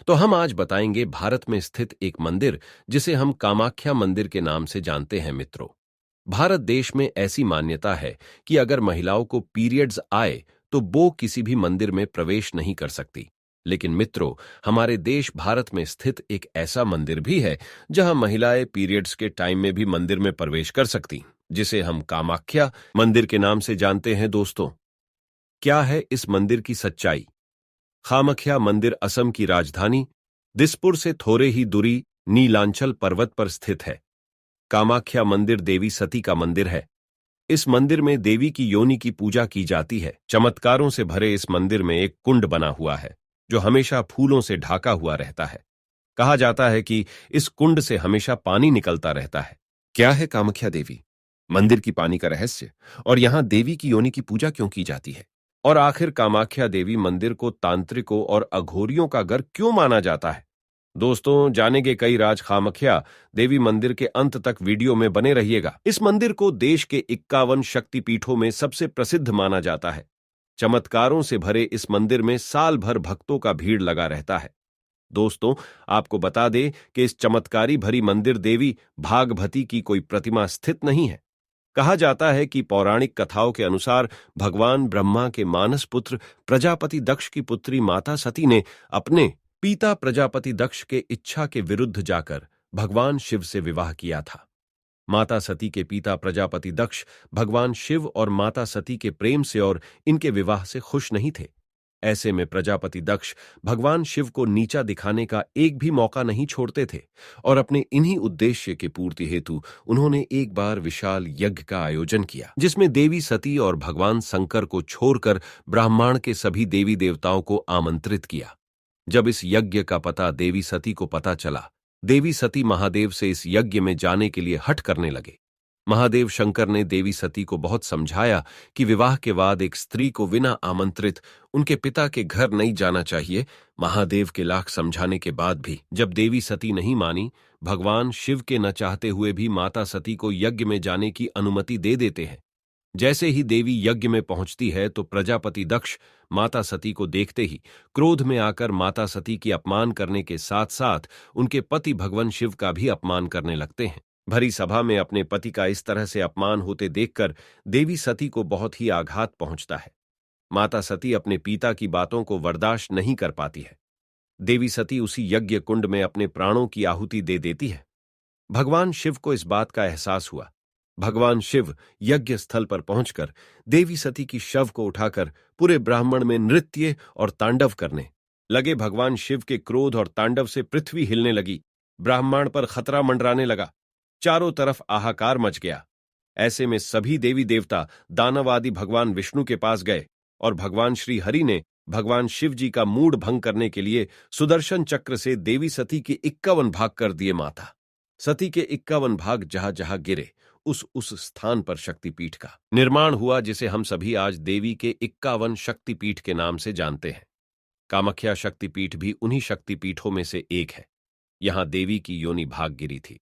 तो हम आज बताएंगे भारत में स्थित एक मंदिर जिसे हम कामाख्या मंदिर के नाम से जानते हैं मित्रों। भारत देश में ऐसी मान्यता है कि अगर महिलाओं को पीरियड्स आए तो वो किसी भी मंदिर में प्रवेश नहीं कर सकती। लेकिन मित्रों, हमारे देश भारत में स्थित एक ऐसा मंदिर भी है जहां महिलाएं पीरियड्स के टाइम में भी मंदिर में प्रवेश कर सकती, जिसे हम कामाख्या मंदिर के नाम से जानते हैं। दोस्तों, क्या है इस मंदिर की सच्चाई? कामाख्या मंदिर असम की राजधानी दिसपुर से थोड़े ही दूरी नीलांचल पर्वत पर स्थित है। कामाख्या मंदिर देवी सती का मंदिर है। इस मंदिर में देवी की योनि की पूजा की जाती है। चमत्कारों से भरे इस मंदिर में एक कुंड बना हुआ है जो हमेशा फूलों से ढाका हुआ रहता है। कहा जाता है कि इस कुंड से हमेशा पानी निकलता रहता है। क्या है कामाख्या देवी मंदिर की पानी का रहस्य, और यहां देवी की योनि की पूजा क्यों की जाती है? और आखिर कामाख्या देवी मंदिर को तांत्रिकों और अघोरियों का घर क्यों माना जाता है? दोस्तों, जानेंगे कई राज कामाख्या देवी मंदिर के अंत तक वीडियो में बने रहिएगा। इस मंदिर को देश के 51 शक्तिपीठों में सबसे प्रसिद्ध माना जाता है। चमत्कारों से भरे इस मंदिर में साल भर भक्तों का भीड़ लगा रहता है। दोस्तों, आपको बता दें कि इस चमत्कारी भरी मंदिर देवी भागवती की कोई प्रतिमा स्थित नहीं है। कहा जाता है कि पौराणिक कथाओं के अनुसार भगवान ब्रह्मा के मानस पुत्र प्रजापति दक्ष की पुत्री माता सती ने अपने पिता प्रजापति दक्ष के इच्छा के विरुद्ध जाकर भगवान शिव से विवाह किया था। माता सती के पिता प्रजापति दक्ष भगवान शिव और माता सती के प्रेम से और इनके विवाह से खुश नहीं थे। ऐसे में प्रजापति दक्ष भगवान शिव को नीचा दिखाने का एक भी मौका नहीं छोड़ते थे, और अपने इन्हीं उद्देश्य के पूर्ति हेतु उन्होंने एक बार विशाल यज्ञ का आयोजन किया, जिसमें देवी सती और भगवान शंकर को छोड़कर ब्राह्मण के सभी देवी देवताओं को आमंत्रित किया। जब इस यज्ञ का पता देवी सती को पता चला, देवी सती महादेव से इस यज्ञ में जाने के लिए हठ करने लगे। महादेव शंकर ने देवी सती को बहुत समझाया कि विवाह के बाद एक स्त्री को बिना आमंत्रित उनके पिता के घर नहीं जाना चाहिए। महादेव के लाख समझाने के बाद भी जब देवी सती नहीं मानी, भगवान शिव के न चाहते हुए भी माता सती को यज्ञ में जाने की अनुमति दे देते हैं। जैसे ही देवी यज्ञ में पहुंचती है तो प्रजापति दक्ष माता सती को देखते ही क्रोध में आकर माता सती की अपमान करने के साथ साथ उनके पति भगवान शिव का भी अपमान करने लगते हैं। भरी सभा में अपने पति का इस तरह से अपमान होते देखकर देवी सती को बहुत ही आघात पहुंचता है। माता सती अपने पिता की बातों को बर्दाश्त नहीं कर पाती है। देवी सती उसी यज्ञ कुंड में अपने प्राणों की आहुति दे देती है। भगवान शिव को इस बात का एहसास हुआ। भगवान शिव यज्ञ स्थल पर पहुंचकर देवी सती की शव को उठाकर पूरे ब्राह्मण में नृत्य और तांडव करने लगे। भगवान शिव के क्रोध और तांडव से पृथ्वी हिलने लगी। ब्राह्मण पर खतरा मंडराने लगा। चारों तरफ हाहाकार मच गया। ऐसे में सभी देवी देवता दानव आदि भगवान विष्णु के पास गए और भगवान श्री हरि ने भगवान शिव जी का मूड भंग करने के लिए सुदर्शन चक्र से देवी सती के 51 भाग कर दिए। माता सती के 51 भाग जहां जहां गिरे उस स्थान पर शक्तिपीठ का निर्माण हुआ, जिसे हम सभी आज देवी के 51 शक्तिपीठ के नाम से जानते हैं। कामाख्या शक्तिपीठ भी उन्हीं शक्तिपीठों में से एक है। यहां देवी की योनि भाग गिरी थी।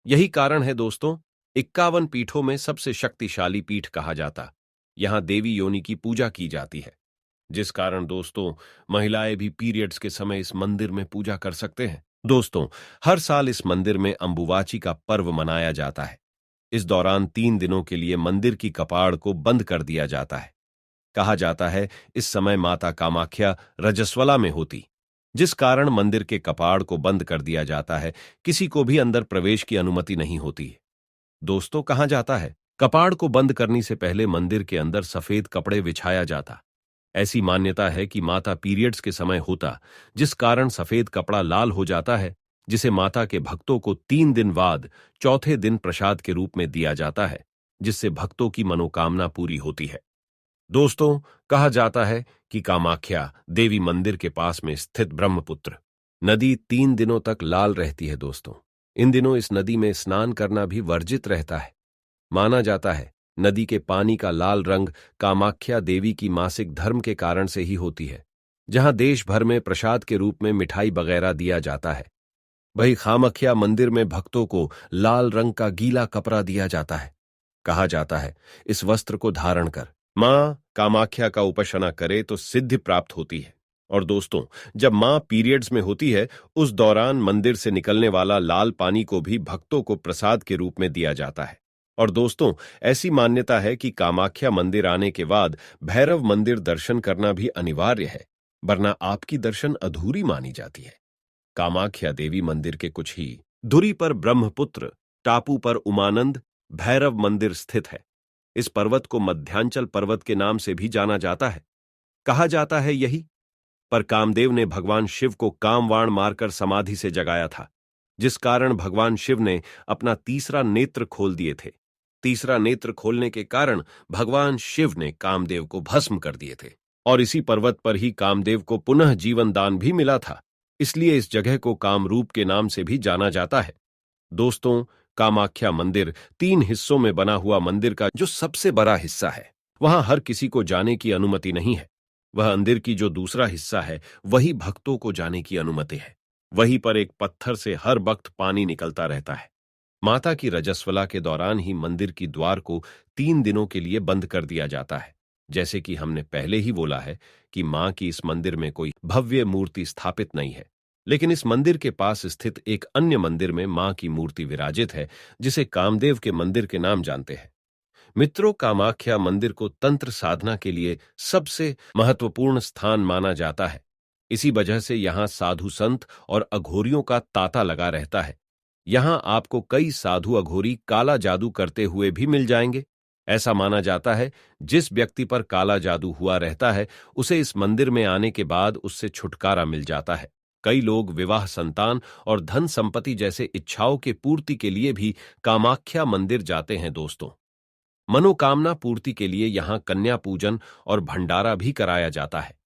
यही कारण है दोस्तों, 51 पीठों में सबसे शक्तिशाली पीठ कहा जाता। यहां देवी योनि की पूजा की जाती है, जिस कारण दोस्तों महिलाएं भी पीरियड्स के समय इस मंदिर में पूजा कर सकते हैं। दोस्तों, हर साल इस मंदिर में अंबुबाची का पर्व मनाया जाता है। इस दौरान 3 दिनों के लिए मंदिर की कपाड़ को बंद कर दिया जाता है। कहा जाता है इस समय माता कामाख्या रजस्वला में होती, जिस कारण मंदिर के कपाड़ को बंद कर दिया जाता है। किसी को भी अंदर प्रवेश की अनुमति नहीं होती। दोस्तों, कहा जाता है कपाड़ को बंद करने से पहले मंदिर के अंदर सफेद कपड़े बिछाया जाता। ऐसी मान्यता है कि माता पीरियड्स के समय होता, जिस कारण सफेद कपड़ा लाल हो जाता है, जिसे माता के भक्तों को 3 दिन बाद चौथे दिन प्रसाद के रूप में दिया जाता है, जिससे भक्तों की मनोकामना पूरी होती है। दोस्तों, कहा जाता है कि कामाख्या देवी मंदिर के पास में स्थित ब्रह्मपुत्र नदी 3 दिनों तक लाल रहती है। दोस्तों, इन दिनों इस नदी में स्नान करना भी वर्जित रहता है। माना जाता है नदी के पानी का लाल रंग कामाख्या देवी की मासिक धर्म के कारण से ही होती है। जहां देश भर में प्रसाद के रूप में मिठाई वगैरह दिया जाता है, वही कामाख्या मंदिर में भक्तों को लाल रंग का गीला कपड़ा दिया जाता है। कहा जाता है इस वस्त्र को धारण कर मां कामाख्या का उपासना करे तो सिद्धि प्राप्त होती है। और दोस्तों, जब मां पीरियड्स में होती है, उस दौरान मंदिर से निकलने वाला लाल पानी को भी भक्तों को प्रसाद के रूप में दिया जाता है। और दोस्तों, ऐसी मान्यता है कि कामाख्या मंदिर आने के बाद भैरव मंदिर दर्शन करना भी अनिवार्य है, वरना आपकी दर्शन अधूरी मानी जाती है। कामाख्या देवी मंदिर के कुछ ही धुरी पर ब्रह्मपुत्र टापू पर उमानंद भैरव मंदिर स्थित है। इस पर्वत को मध्यांचल पर्वत के नाम से भी जाना जाता है। कहा जाता है यही पर कामदेव ने भगवान शिव को कामवाण मारकर समाधि से जगाया था, जिस कारण भगवान शिव ने अपना तीसरा नेत्र खोल दिए थे। तीसरा नेत्र खोलने के कारण भगवान शिव ने कामदेव को भस्म कर दिए थे और इसी पर्वत पर ही कामदेव को पुनः जीवन दान भी मिला था। इसलिए इस जगह को कामरूप के नाम से भी जाना जाता है। दोस्तों, कामाख्या मंदिर 3 हिस्सों में बना हुआ मंदिर का जो सबसे बड़ा हिस्सा है, वहां हर किसी को जाने की अनुमति नहीं है। वह मंदिर की जो दूसरा हिस्सा है, वही भक्तों को जाने की अनुमति है। वहीं पर एक पत्थर से हर वक्त पानी निकलता रहता है। माता की रजस्वला के दौरान ही मंदिर की द्वार को 3 दिनों के लिए बंद कर दिया जाता है। जैसे कि हमने पहले ही बोला है कि मां की इस मंदिर में कोई भव्य मूर्ति स्थापित नहीं है, लेकिन इस मंदिर के पास स्थित एक अन्य मंदिर में मां की मूर्ति विराजित है, जिसे कामदेव के मंदिर के नाम जानते हैं। मित्रों, कामाख्या मंदिर को तंत्र साधना के लिए सबसे महत्वपूर्ण स्थान माना जाता है। इसी वजह से यहां साधु संत और अघोरियों का तांता लगा रहता है। यहां आपको कई साधु अघोरी काला जादू करते हुए भी मिल जाएंगे। ऐसा माना जाता है, जिस व्यक्ति पर काला जादू हुआ रहता है, उसे इस मंदिर में आने के बाद उससे छुटकारा मिल जाता है। कई लोग विवाह, संतान और धन संपत्ति जैसे इच्छाओं के पूर्ति के लिए भी कामाख्या मंदिर जाते हैं। दोस्तों, मनोकामना पूर्ति के लिए यहां कन्या पूजन और भंडारा भी कराया जाता है।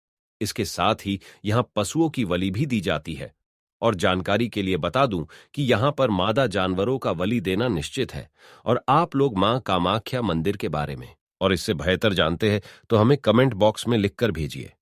इसके साथ ही यहां पशुओं की बलि भी दी जाती है। और जानकारी के लिए बता दूं कि यहां पर मादा जानवरों का बलि देना निश्चित है। और आप लोग मां कामाख्या मंदिर के बारे में और इससे बेहतर जानते हैं तो हमें कमेंट बॉक्स में लिखकर भेजिए।